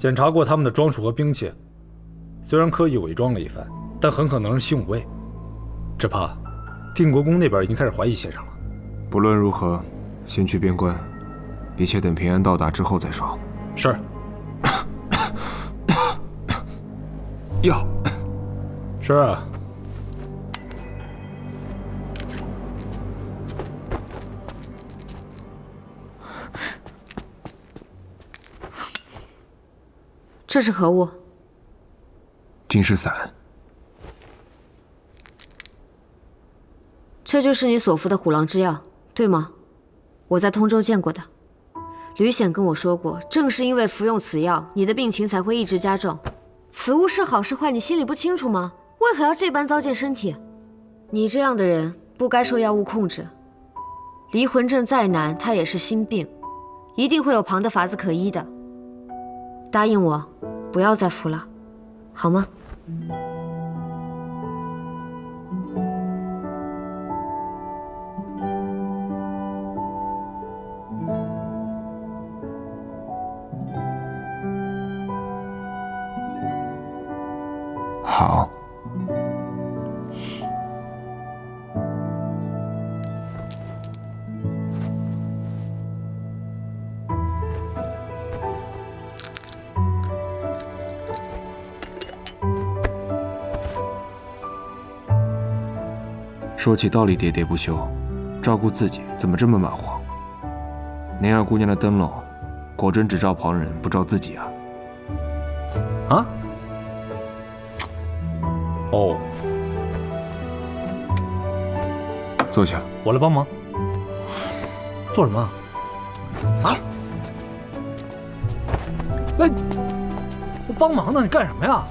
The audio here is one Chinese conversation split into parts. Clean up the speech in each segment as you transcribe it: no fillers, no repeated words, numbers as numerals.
检查过他们的装束和兵器，虽然刻意伪装了一番，但很可能是新武卫。只怕定国公那边已经开始怀疑先生了。不论如何，先去边关，一切等平安到达之后再说。是。药。是啊。这是何物？金石散。这就是你所服的虎狼之药，对吗？我在通州见过的。吕显跟我说过，正是因为服用此药，你的病情才会一直加重。此物是好是坏，你心里不清楚吗？为何要这般糟践身体？你这样的人不该受药物控制。离魂阵再难，它也是心病，一定会有旁的法子可医的。答应我，不要再服了，好吗？好。说起道理喋喋不休，照顾自己怎么这么马虎？宁儿姑娘的灯笼，果真只照旁人不照自己啊？啊？哦，坐下。我来帮忙。做什么？啊？哎，我帮忙呢，你干什么呀？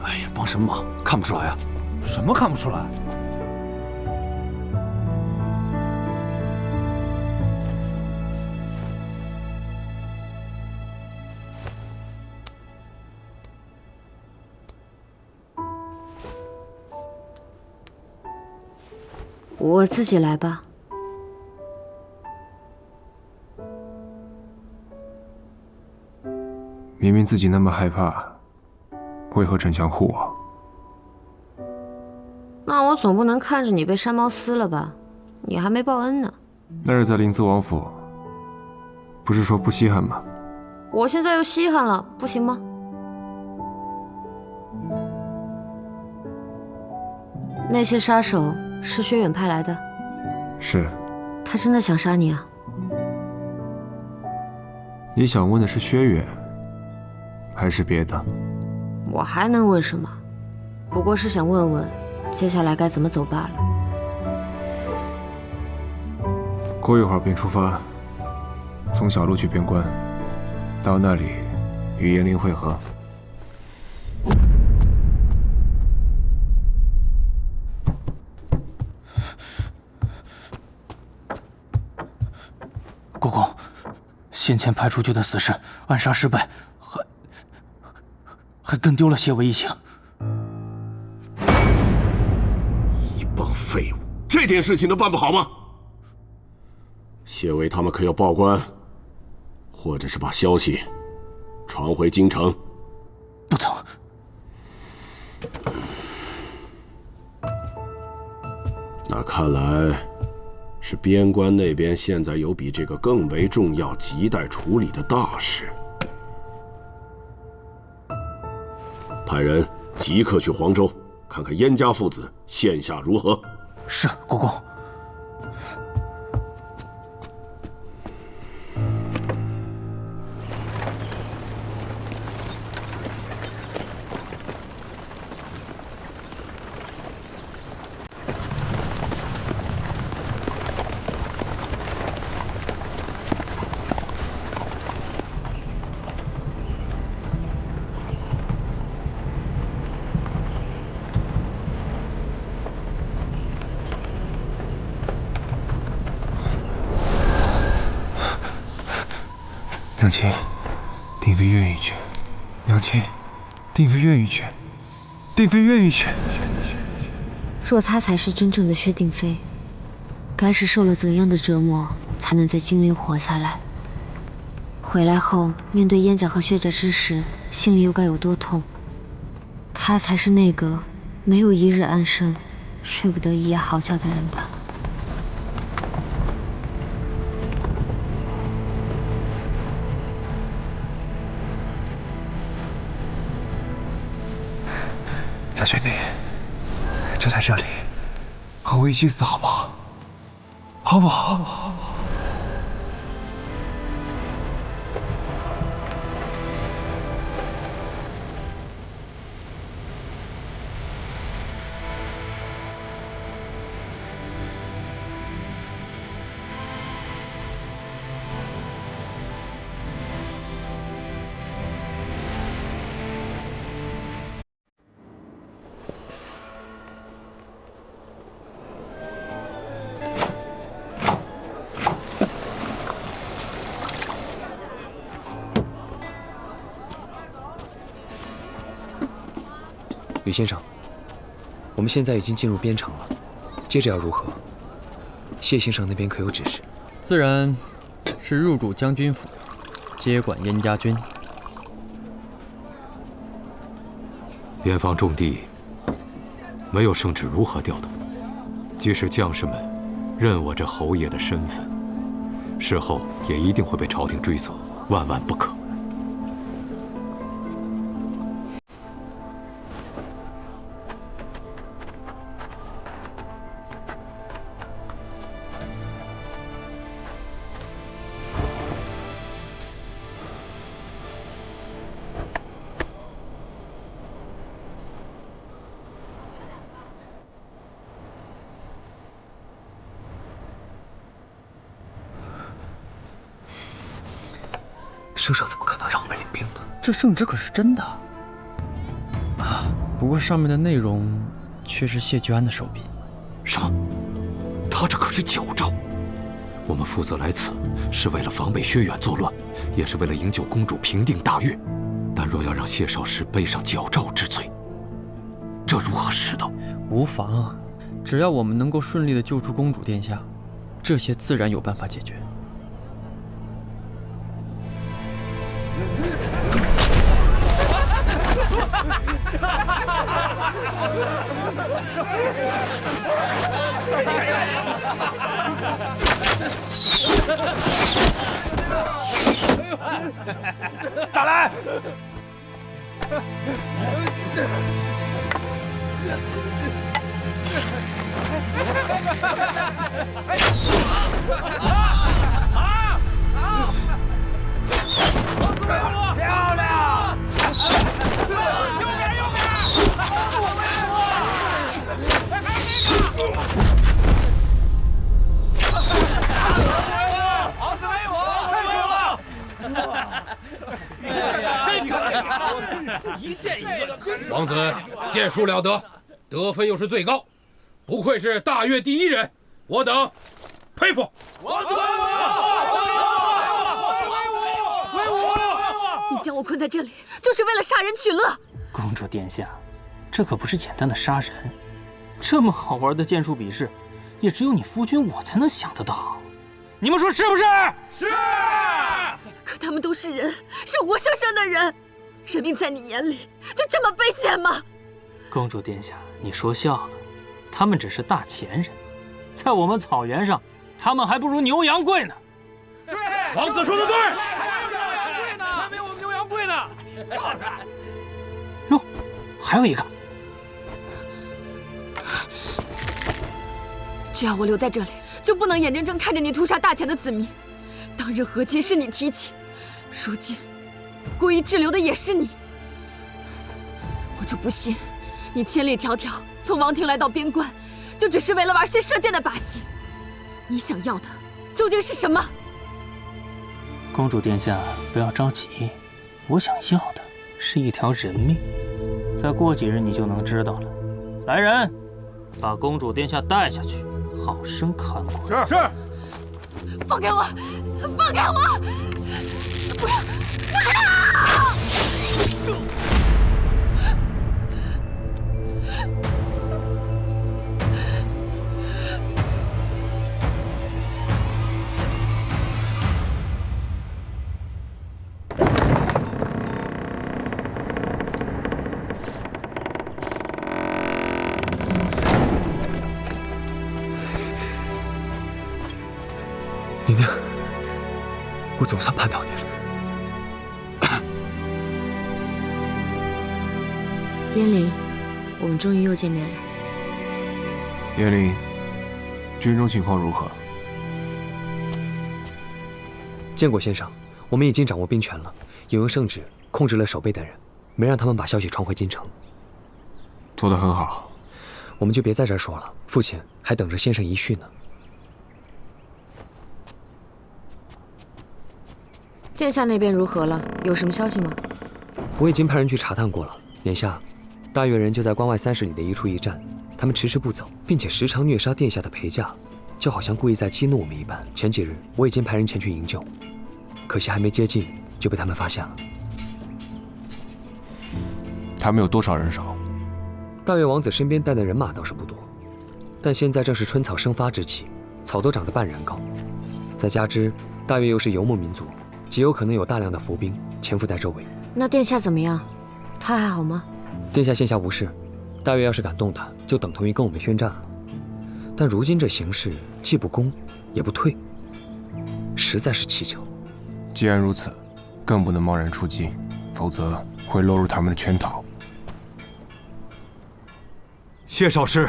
哎呀，帮什么忙？看不出来啊？什么看不出来？我自己来吧。明明自己那么害怕，为何逞强护我？那我总不能看着你被山猫撕了吧？你还没报恩呢。那日在临淄王府，不是说不稀罕吗？我现在又稀罕了，不行吗？那些杀手是薛远派来的？是。他真的想杀你啊？你想问的是薛远，还是别的？我还能问什么？不过是想问问，接下来该怎么走罢了。过一会儿便出发，从小路去边关，到那里与严灵会合。国公，先前派出去的死士暗杀失败，还跟丢了谢伟一行。一帮废物，这点事情都办不好吗？谢伟他们可要报官，或者是把消息传回京城？不曾。那看来是边关那边现在有比这个更为重要、亟待处理的大事。派人即刻去黄州，看看燕家父子现下如何。是，国公。娘亲，定妃愿意去。娘亲，定妃愿意去。定妃愿意去。若她才是真正的薛定妃，该是受了怎样的折磨，才能在金陵活下来？回来后面对燕甲和血甲之时，心里又该有多痛。他才是那个没有一日安生，睡不得一夜好觉的人吧。小兄弟，就在这里，和我一起死好不好？好不好？吕先生，我们现在已经进入边城了，接着要如何？谢先生那边可有指示？自然是入主将军府，接管燕家军。边防重地没有圣旨如何调动，即使将士们认我这侯爷的身份，事后也一定会被朝廷追责，万万不可。圣上怎么可能让我们领兵呢？这圣旨可是真的啊！不过上面的内容却是谢居安的手笔。什么？他这可是矫诏！我们负责来此，是为了防备薛远作乱，也是为了营救公主，平定大越。但若要让谢少师背上矫诏之罪，这如何是道？无妨，只要我们能够顺利地救出公主殿下，这些自然有办法解决。再来！漂亮！右边，右边！好死没我！一箭一个。王子剑术了得，得分又是最高，不愧是大越第一人，我等佩服。王子，你将我困在这里，就是为了杀人取乐。公主殿下，这可不是简单的杀人，这么好玩的剑术比试，也只有你夫君我才能想得到。你们说是不是？是。可他们都是人，是活生生的人，人命在你眼里就这么卑贱吗？公主殿下，你说笑了，他们只是大前人，在我们草原上，他们还不如牛羊贵呢。对，王子说的对。还没我们牛羊贵呢。哟，还有一个。只要我留在这里，就不能眼睁睁看着你屠杀大钱的子民。当日和亲是你提起，如今故意滞留的也是你。我就不信，你千里迢迢从王庭来到边关，就只是为了玩些射箭的把戏。你想要的究竟是什么？公主殿下，不要着急，我想要的是一条人命。再过几日你就能知道了。来人，把公主殿下带下去，好生看管。是。放开我！放开我！不要！不要！总算盼到你了。燕灵，我们终于又见面了。叶灵，军中情况如何？建国先生，我们已经掌握兵权了，也用圣旨控制了守备的人，没让他们把消息传回京城。做得很好，我们就别在这儿说了，父亲还等着先生遗训呢。殿下那边如何了？有什么消息吗？我已经派人去查探过了，眼下大越人就在关外30里的一处驿站，他们迟迟不走，并且时常虐杀殿下的陪驾，就好像故意在激怒我们一般。前几日我已经派人前去营救，可惜还没接近就被他们发现了。他们有多少人手？大越王子身边带的人马倒是不多，但现在正是春草生发之期，草都长得半人高，再加之大越又是游牧民族，极有可能有大量的伏兵潜伏在周围。那殿下怎么样？他还好吗？殿下现下无事，大越要是敢动他，就等同于跟我们宣战了。但如今这形势，既不攻也不退，实在是蹊跷。既然如此，更不能贸然出击，否则会落入他们的圈套。谢少师，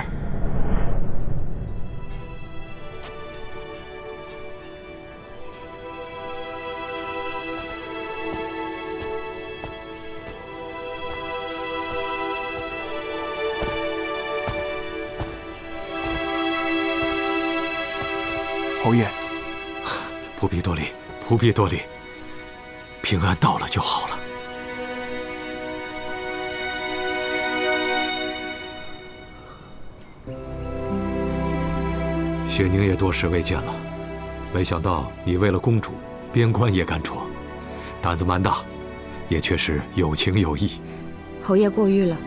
侯爷，不必多礼，不必多礼，平安到了就好了。雪宁也多时未见了，没想到你为了公主，边关也敢闯，胆子蛮大，也确实有情有义。侯爷过誉了。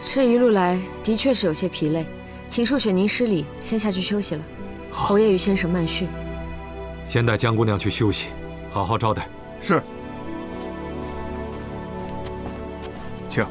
这一路来的确是有些疲累，请恕雪宁失礼，先下去休息了。侯爷与先生慢叙。先带江姑娘去休息，好好招待。是。请。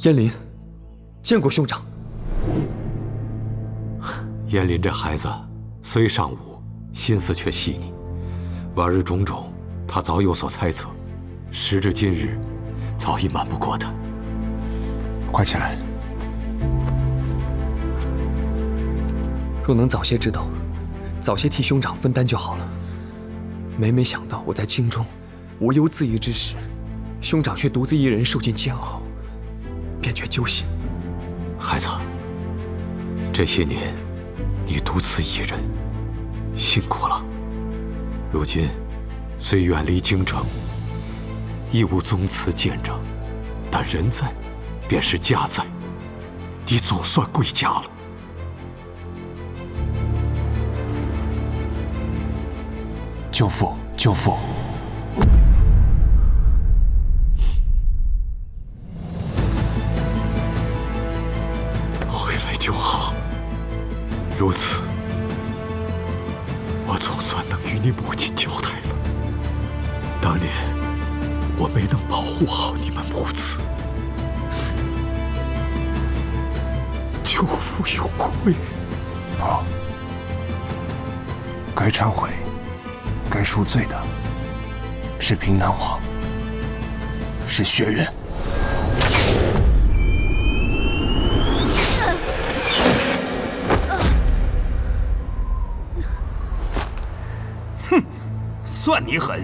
燕林，见过兄长。燕林这孩子虽尚武，心思却细腻，往日种种，他早有所猜测，时至今日，早已瞒不过他。快起来！若能早些知道，早些替兄长分担就好了。每每想到我在京中无忧自逸之时，兄长却独自一人受尽煎熬，便觉揪心。孩子，这些年你独自一人，辛苦了。如今虽远离京城，亦无宗祠见证，但人在，便是家在，你总算归家了。舅父，舅父。回来就好。如此，我总算能与你母亲交代了。当年我没能保护好你们母子，舅父有愧。不，该忏悔、该赎罪的是平南王，是薛远。算你狠！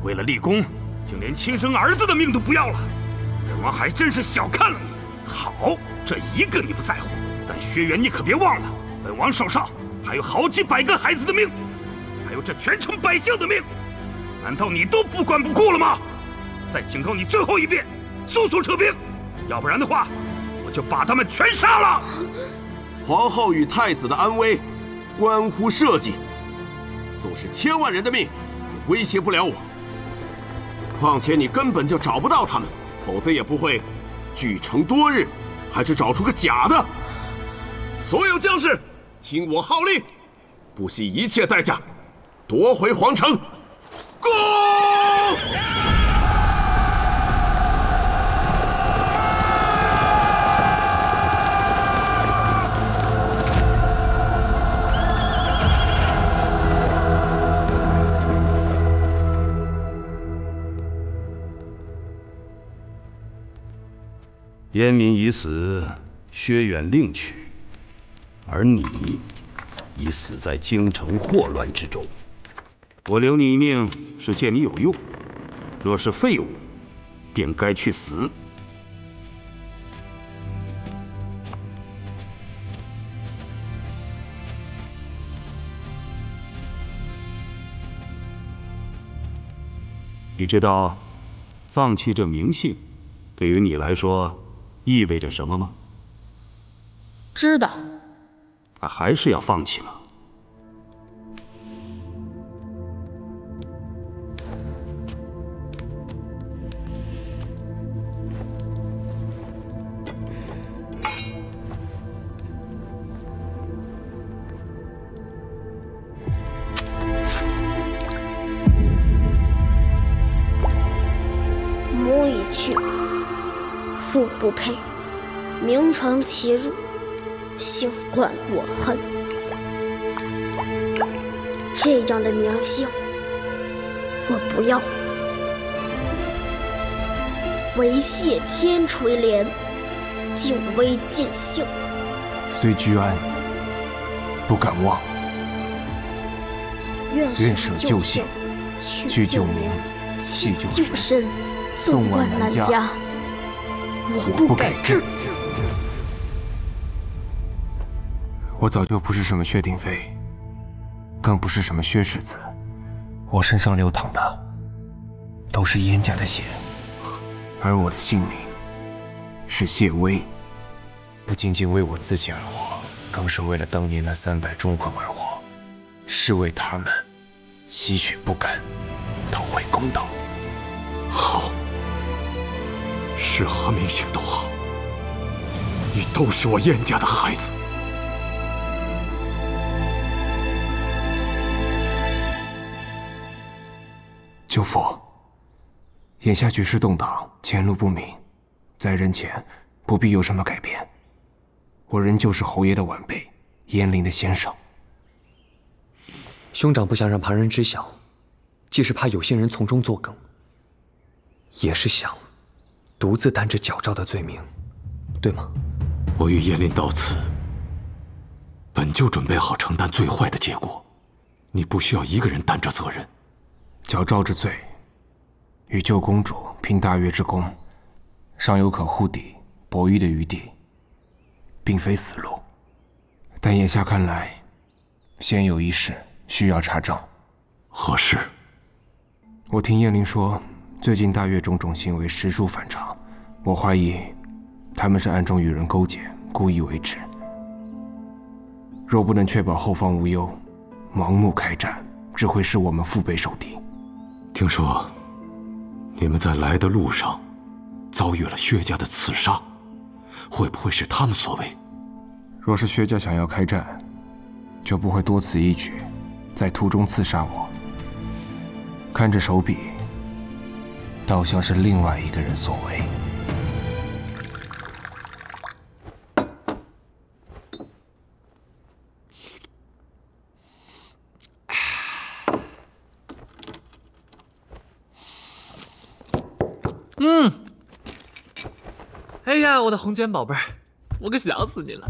为了立功，竟连亲生儿子的命都不要了。本王还真是小看了你。好，这一个你不在乎，但薛元你可别忘了，本王手上还有好几百个孩子的命，还有这全城百姓的命，难道你都不管不顾了吗？再警告你最后一遍，速速撤兵，要不然的话，我就把他们全杀了。皇后与太子的安危，关乎社稷，纵使千万人的命，也威胁不了我。况且你根本就找不到他们，否则也不会据城多日，还只找出个假的。所有将士，听我号令，不惜一切代价，夺回皇城，攻！燕民已死，薛远另娶，而你已死在京城祸乱之中。我留你一命，是见你有用；若是废物，便该去死。你知道，放弃这名姓，对于你来说意味着什么吗？知道。还是要放弃吗？母已去，父不配，名承其辱，姓冠我恨。这样的名姓，我不要。唯谢天垂怜，敬微尽幸。虽居安，不敢忘。愿舍旧姓，去旧名，弃旧身。纵贯南家，我不改志。我早就不是什么薛定妃，更不是什么薛世子，我身上流淌的都是燕家的血，而我的姓名是谢微，不仅仅为我自己而活，更是为了当年那300忠魂而活，是为他们吸血不甘，讨回公道。好，是何名姓都好，你都是我燕家的孩子。舅父，眼下局势动荡，前路不明，在人前不必有什么改变。我仍旧是侯爷的晚辈，燕陵的先生。兄长不想让旁人知晓，既是怕有心人从中作梗，也是想独自担着矫诏的罪名，对吗？我与燕陵到此，本就准备好承担最坏的结果，你不需要一个人担着责任。矫诏之罪，与救公主拼大越之功，尚有可护抵博弈的余地，并非死路。但眼下看来，先有一事需要查证。何事？我听燕陵说，最近大越种种行为实属反常，我怀疑他们是暗中与人勾结，故意为之。若不能确保后方无忧，盲目开战只会使我们腹背受敌。听说你们在来的路上遭遇了薛家的刺杀，会不会是他们所为？若是薛家想要开战，就不会多此一举，在途中刺杀我。看这手笔，倒像是另外一个人所为。哎呀，我的红娟宝贝儿，我可想死你了。